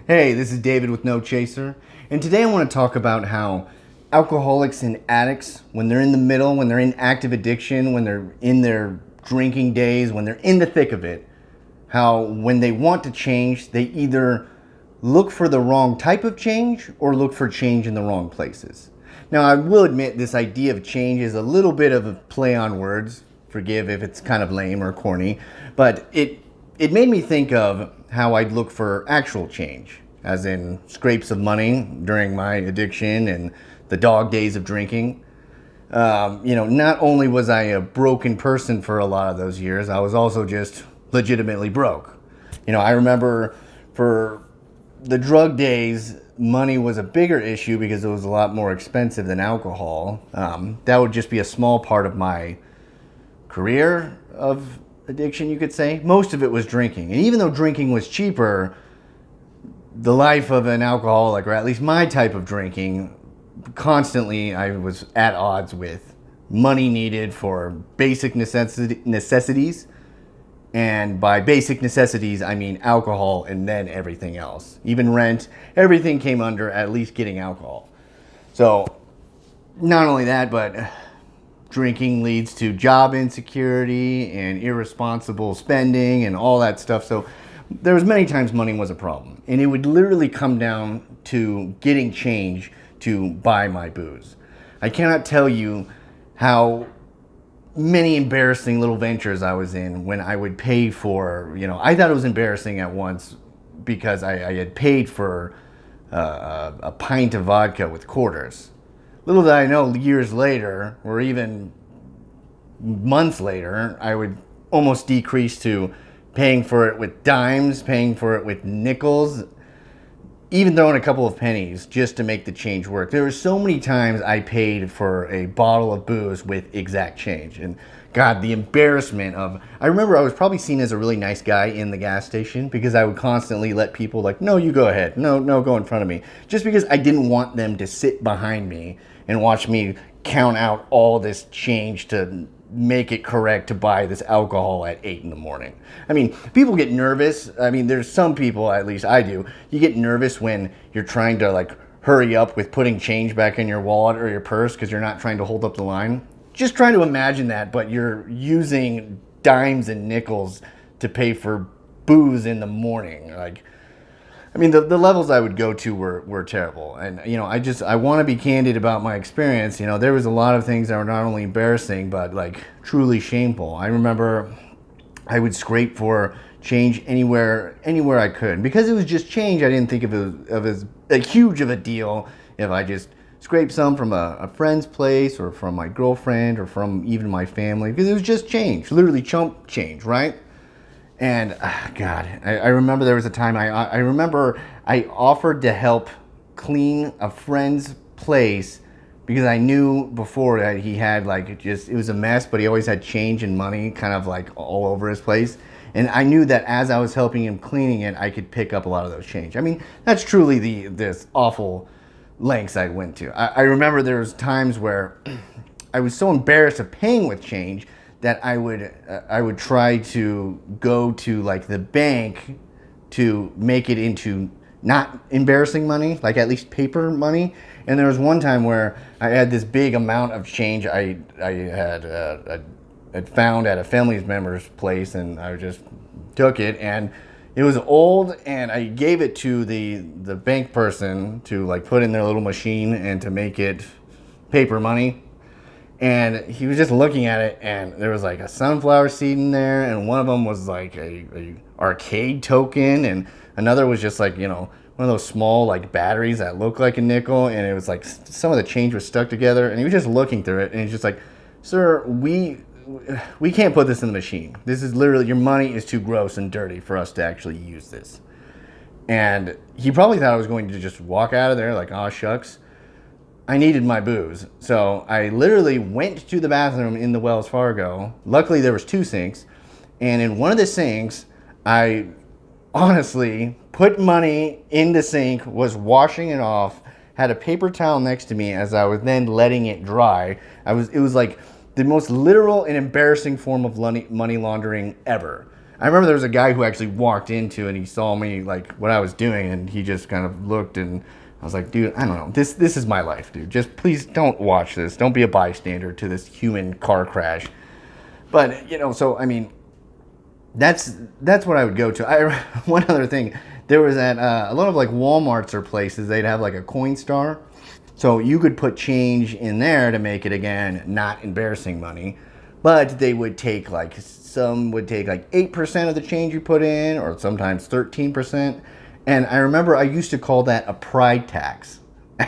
Hey, this is David with No Chaser, and today I want to talk about how alcoholics and addicts, when they're in the middle, when they're in active addiction, when they're in their drinking days, when they're in the thick of it, how when they want to change, they either look for the wrong type of change or look for change in the wrong places. Now, I will admit this idea of change is a little bit of a play on words. Forgive if it's kind of lame or corny, but it made me think of how I'd look for actual change, as in scrapes of money during my addiction and the dog days of drinking. Not only was I a broken person for a lot of those years, I was also just legitimately broke. I remember for the drug days, money was a bigger issue because it was a lot more expensive than alcohol. That would just be a small part of my career of addiction, you could say. Most of it was drinking. And even though drinking was cheaper, the life of an alcoholic, or at least my type of drinking, constantly I was at odds with money needed for basic necessities. And by basic necessities, I mean alcohol and then everything else. Even rent, everything came under at least getting alcohol. So not only that, but drinking leads to job insecurity and irresponsible spending and all that stuff. So there was many times money was a problem. And it would literally come down to getting change to buy my booze. I cannot tell you how many embarrassing little ventures I was in when I would pay for, I thought it was embarrassing at once because I had paid for a pint of vodka with quarters. Little did I know, years later, or even months later, I would almost decrease to paying for it with dimes, paying for it with nickels, even throwing a couple of pennies just to make the change work. There were so many times I paid for a bottle of booze with exact change. And God, the embarrassment of... I remember I was probably seen as a really nice guy in the gas station because I would constantly let people no, you go ahead. No, go in front of me. Just because I didn't want them to sit behind me and watch me count out all this change to make it correct to buy this alcohol at 8 in the morning. I mean, people get nervous. There's some people, at least I do, you get nervous when you're trying to hurry up with putting change back in your wallet or your purse because you're not trying to hold up the line. Just trying to imagine that, but you're using dimes and nickels to pay for booze in the morning. The levels I would go to were terrible. And, I want to be candid about my experience. There was a lot of things that were not only embarrassing, but truly shameful. I remember I would scrape for change anywhere I could. And because it was just change, I didn't think of it as huge of a deal if I just scraped some from a friend's place or from my girlfriend or from even my family, because it was just change, literally chump change, right? And God, I remember there was a time I remember I offered to help clean a friend's place because I knew before that he had it was a mess, but he always had change and money kind of all over his place. And I knew that as I was helping him cleaning it, I could pick up a lot of those change. That's truly this awful lengths I went to. I remember there was times where I was so embarrassed of paying with change that I would try to go to the bank to make it into not embarrassing money, at least paper money. And there was one time where I had this big amount of change I had found at a family member's place, and I just took it, and it was old, and I gave it to the bank person to put in their little machine and to make it paper money. And he was just looking at it, and there was a sunflower seed in there, and one of them was a arcade token, and another was just one of those small batteries that look like a nickel, and it was some of the change was stuck together, and he was just looking through it, and he's just sir, we can't put this in the machine. This is literally, your money is too gross and dirty for us to actually use this. And he probably thought I was going to just walk out of there aw shucks. I needed my booze. So I literally went to the bathroom in the Wells Fargo. Luckily there was 2 sinks. And in one of the sinks, I honestly put money in the sink, was washing it off, had a paper towel next to me as I was then letting it dry. It was the most literal and embarrassing form of money laundering ever. I remember there was a guy who actually walked into and he saw me like what I was doing, and he just kind of looked, and I was like, dude, I don't know. This is my life, dude. Just please don't watch this. Don't be a bystander to this human car crash. But, so I mean, that's what I would go to. One other thing, there was at a lot of like Walmarts or places, they'd have like a coin star. So you could put change in there to make it, again, not embarrassing money. But they would take like, some would take like 8% of the change you put in, or sometimes 13%. And I remember I used to call that a pride tax.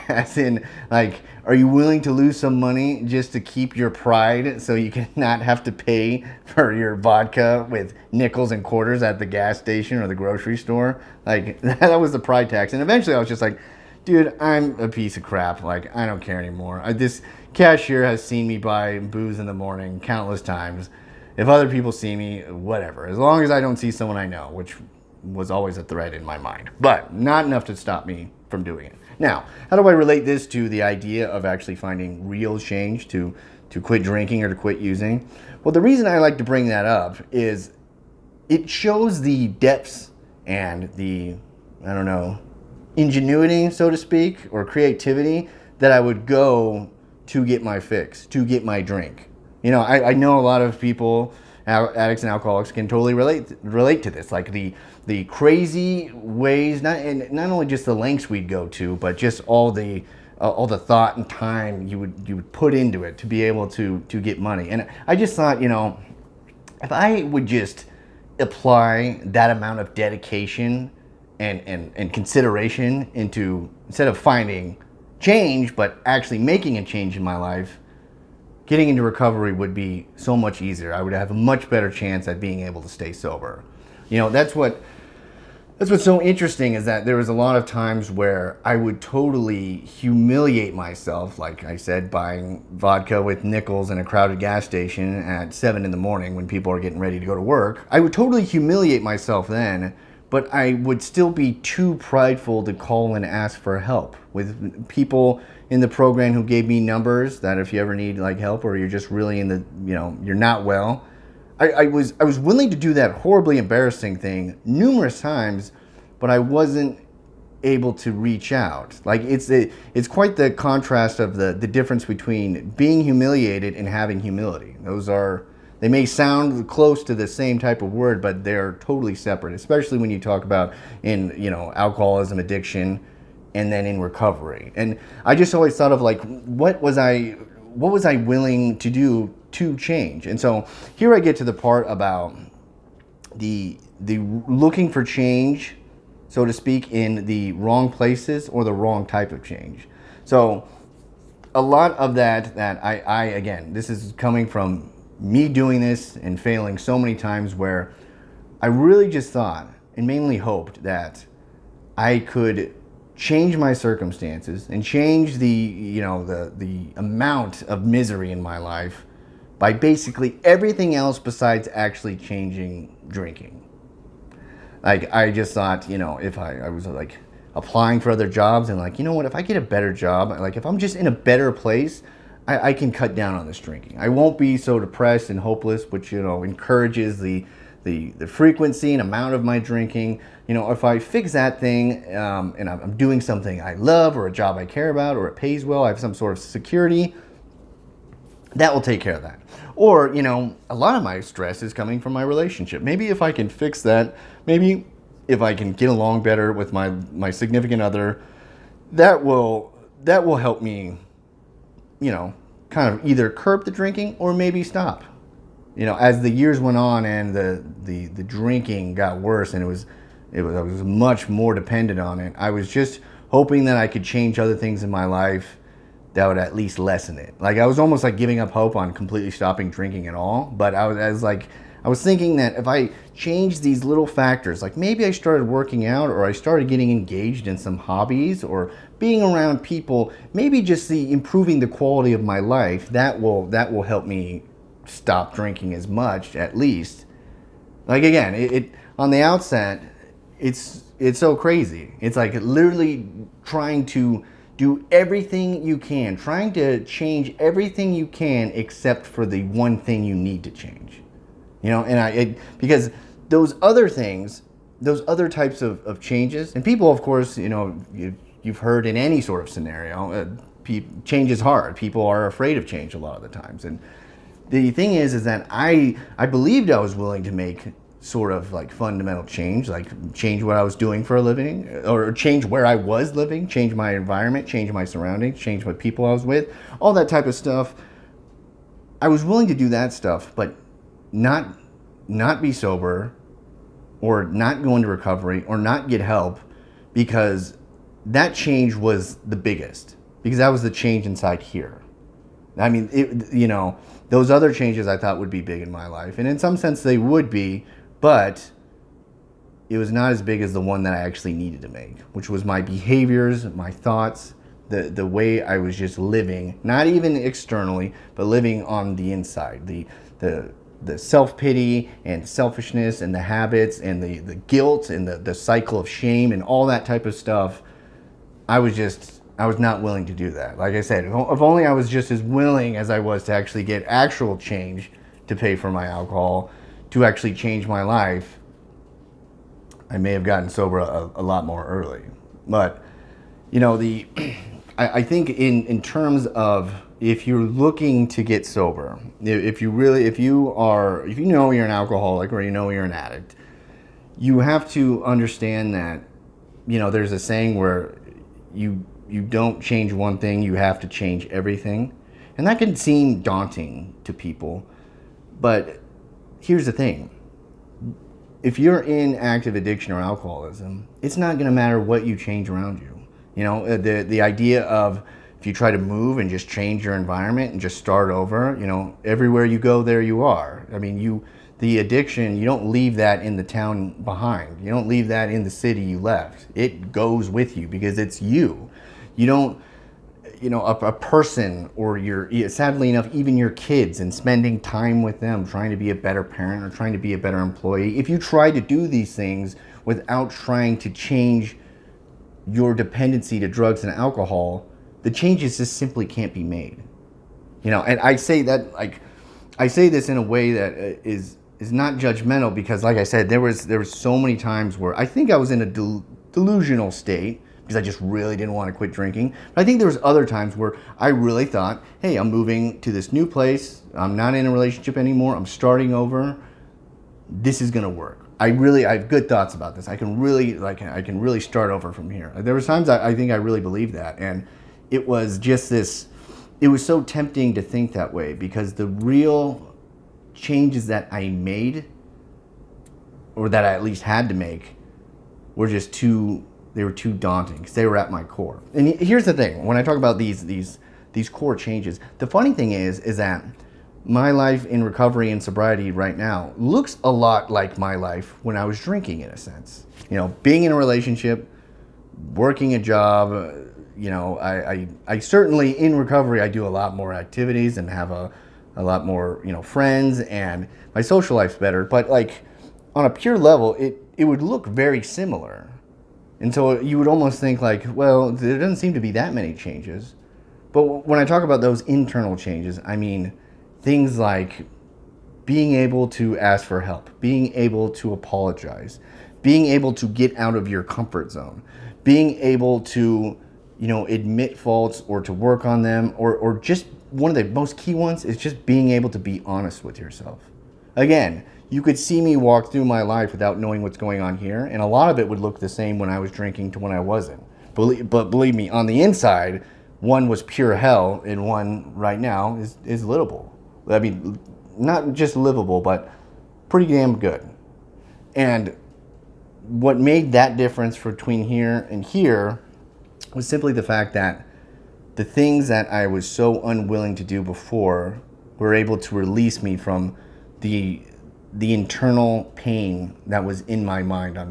As in, like, are you willing to lose some money just to keep your pride so you can not have to pay for your vodka with nickels and quarters at the gas station or the grocery store? Like, that was the pride tax. And eventually I was just like, dude, I'm a piece of crap. Like, I don't care anymore. This cashier has seen me buy booze in the morning countless times. If other people see me, whatever. As long as I don't see someone I know, which was always a threat in my mind. But not enough to stop me from doing it. Now, how do I relate this to the idea of actually finding real change to quit drinking or to quit using? Well, the reason I like to bring that up is it shows the depths and the, I don't know, ingenuity, so to speak, or creativity that I would go to get my fix, to get my drink. I know a lot of people, addicts and alcoholics, can totally relate to this, like the crazy ways, not only just the lengths we'd go to, but just all the thought and time you would put into it to be able to get money. And I just thought, if I would just apply that amount of dedication and consideration into, instead of finding change, but actually making a change in my life, getting into recovery would be so much easier. I would have a much better chance at being able to stay sober. That's what's so interesting, is that there was a lot of times where I would totally humiliate myself, like I said, buying vodka with nickels in a crowded gas station at 7 in the morning when people are getting ready to go to work. I would totally humiliate myself then, but I would still be too prideful to call and ask for help with people in the program who gave me numbers that if you ever need like help, or you're just really in the, you're not well. I was willing to do that horribly embarrassing thing numerous times, but I wasn't able to reach out. Like, it's quite the contrast of the difference between being humiliated and having humility. They may sound close to the same type of word, but they're totally separate, especially when you talk about in, alcoholism, addiction, and then in recovery. And I just always thought of like, what was I willing to do to change? And so here I get to the part about the looking for change, so to speak, in the wrong places or the wrong type of change. So a lot of that I again, this is coming from me doing this and failing so many times, where I really just thought and mainly hoped that I could change my circumstances and change the amount of misery in my life by basically everything else besides actually changing drinking. Like, I just thought, if I was like applying for other jobs and like, if I get a better job, like if I'm just in a better place, I can cut down on this drinking. I won't be so depressed and hopeless, which, encourages the frequency and amount of my drinking. If I fix that thing, and I'm doing something I love, or a job I care about, or it pays well, I have some sort of security, that will take care of that. Or, a lot of my stress is coming from my relationship. Maybe if I can fix that, maybe if I can get along better with my significant other, that will help me, kind of either curb the drinking or maybe stop. As the years went on and the drinking got worse, and I was much more dependent on it, I was just hoping that I could change other things in my life that would at least lessen it. Like, I was almost like giving up hope on completely stopping drinking at all. But I was thinking that if I changed these little factors, like maybe I started working out, or I started getting engaged in some hobbies, or being around people, maybe just improving the quality of my life, that will help me stop drinking as much, at least. Like, again, it on the outset, it's so crazy. It's like literally trying to do everything you can, trying to change everything you can except for the one thing you need to change. Because those other things, those other types of changes, and people, of course, you've heard in any sort of scenario, change is hard. People are afraid of change a lot of the times. And the thing is that I believed I was willing to make sort of like fundamental change, like change what I was doing for a living, or change where I was living, change my environment, change my surroundings, change what people I was with, all that type of stuff. I was willing to do that stuff, but not be sober, or not go into recovery, or not get help, because that change was the biggest, because that was the change inside here. I mean, those other changes I thought would be big in my life, and in some sense they would be, but it was not as big as the one that I actually needed to make, which was my behaviors, my thoughts, the way I was just living, not even externally, but living on the inside, the self-pity and selfishness and the habits and the guilt and the cycle of shame and all that type of stuff. I was not willing to do that. Like I said, if only I was just as willing as I was to actually get actual change to pay for my alcohol, to actually change my life, I may have gotten sober a lot more early. But, I think in terms of, if you're looking to get sober, if you know you're an alcoholic or you know you're an addict, you have to understand that, there's a saying where you don't change one thing, you have to change everything. And that can seem daunting to people, but here's the thing. If you're in active addiction or alcoholism, it's not going to matter what you change around you. The idea of, if you try to move and just change your environment and just start over, everywhere you go, there you are. I mean, the addiction, you don't leave that in the town behind. You don't leave that in the city you left. It goes with you because it's you. You don't, a person, or sadly enough, even your kids, and spending time with them, trying to be a better parent or trying to be a better employee. If you try to do these things without trying to change your dependency to drugs and alcohol, the changes just simply can't be made. And I say that, I say this in a way that is not judgmental, because like I said, there was so many times where I think I was in a delusional state, because I just really didn't want to quit drinking. But I think there was other times where I really thought, hey, I'm moving to this new place, I'm not in a relationship anymore, I'm starting over, this is going to work. I have good thoughts about this. I can really start over from here. There was times I think I really believed that, and it was just this, it was so tempting to think that way, because the real changes that I made, or that I at least had to make, were just too daunting, because they were at my core. And here's the thing, when I talk about these core changes, the funny thing is that my life in recovery and sobriety right now looks a lot like my life when I was drinking, in a sense. Being in a relationship, working a job, I certainly, in recovery, I do a lot more activities and have a lot more, friends, and my social life's better. But on a pure level, it would look very similar. And so you would almost think well, there doesn't seem to be that many changes. But when I talk about those internal changes, I mean things like being able to ask for help, being able to apologize, being able to get out of your comfort zone, being able to, admit faults or to work on them, or just one of the most key ones is just being able to be honest with yourself. Again, you could see me walk through my life without knowing what's going on here, and a lot of it would look the same when I was drinking to when I wasn't. But believe me, on the inside, one was pure hell, and one right now is livable. I mean, not just livable, but pretty damn good. And what made that difference between here and here was simply the fact that the things that I was so unwilling to do before were able to release me from the internal pain that was in my mind on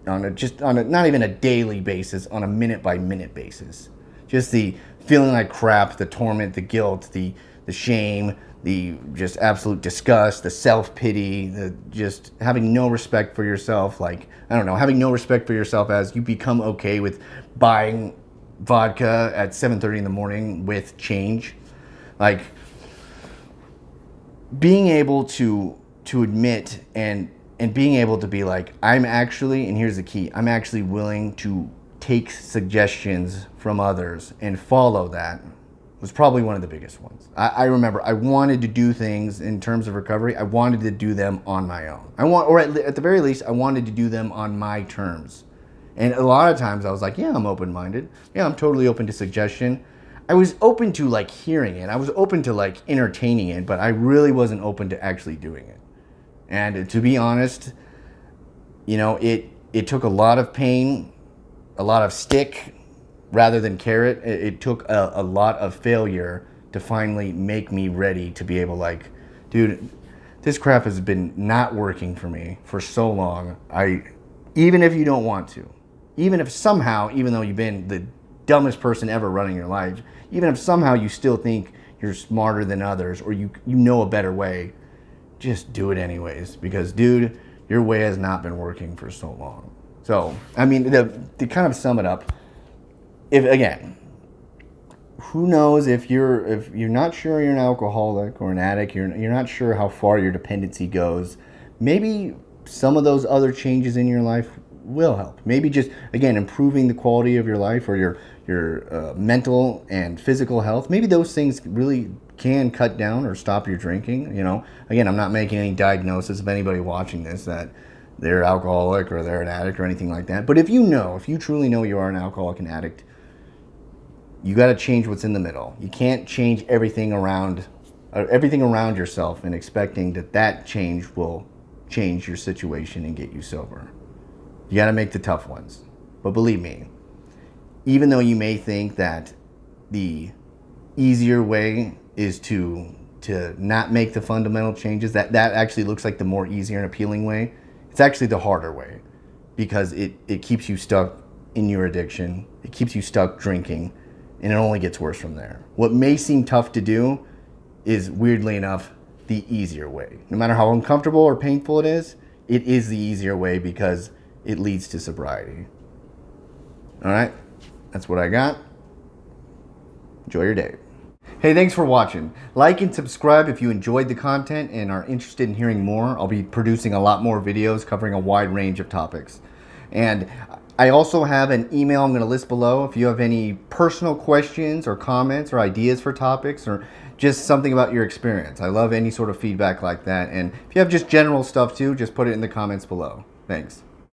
not even a daily basis, on a minute by minute basis. Just the feeling like crap, the torment, the guilt, the shame, the just absolute disgust, the self-pity, the just having no respect for yourself. Having no respect for yourself as you become okay with buying vodka at 7:30 in the morning with change. Being able to admit and and being able to be like, I'm actually, and here's the key, I'm actually willing to take suggestions from others and follow that was probably one of the biggest ones. I remember I wanted to do things in terms of recovery. I wanted to do them on my own. Or at the very least, I wanted to do them on my terms. And a lot of times I was like, yeah, I'm open-minded. Yeah, I'm totally open to suggestion. I was open to like hearing it. I was open to like entertaining it, but I really wasn't open to actually doing it. And to be honest, you know, it took a lot of pain, a lot of stick rather than carrot. It took a lot of failure to finally make me ready to be able like, dude, this crap has been not working for me for so long. Even if you don't want to, even if somehow, even though you've been the dumbest person ever running your life, even if somehow you still think you're smarter than others or you know a better way, just do it anyways, because dude, your way has not been working for so long. So, I mean, to kind of sum it up, if again, who knows if you're not sure you're an alcoholic or an addict, you're not sure how far your dependency goes, maybe some of those other changes in your life will help. Maybe just, again, improving the quality of your life or your mental and physical health. Maybe those things really can cut down or stop your drinking. You know, again, I'm not making any diagnosis of anybody watching this that they're alcoholic or they're an addict or anything like that. But if you truly know you are an alcoholic and addict, you got to change what's in the middle. You can't change everything around yourself and expecting that change will change your situation and get you sober. You got to make the tough ones. But believe me, even though you may think that the easier way is to not make the fundamental changes, that actually looks like the more easier and appealing way, it's actually the harder way, because it keeps you stuck in your addiction. It keeps you stuck drinking, and it only gets worse from there. What may seem tough to do is, weirdly enough, the easier way. No matter how uncomfortable or painful it is the easier way because it leads to sobriety. All right, that's what I got. Enjoy your day. Hey, thanks for watching. Like and subscribe if you enjoyed the content and are interested in hearing more. I'll be producing a lot more videos covering a wide range of topics. And I also have an email I'm going to list below if you have any personal questions or comments or ideas for topics or just something about your experience. I love any sort of feedback like that. And if you have just general stuff too, just put it in the comments below. Thanks.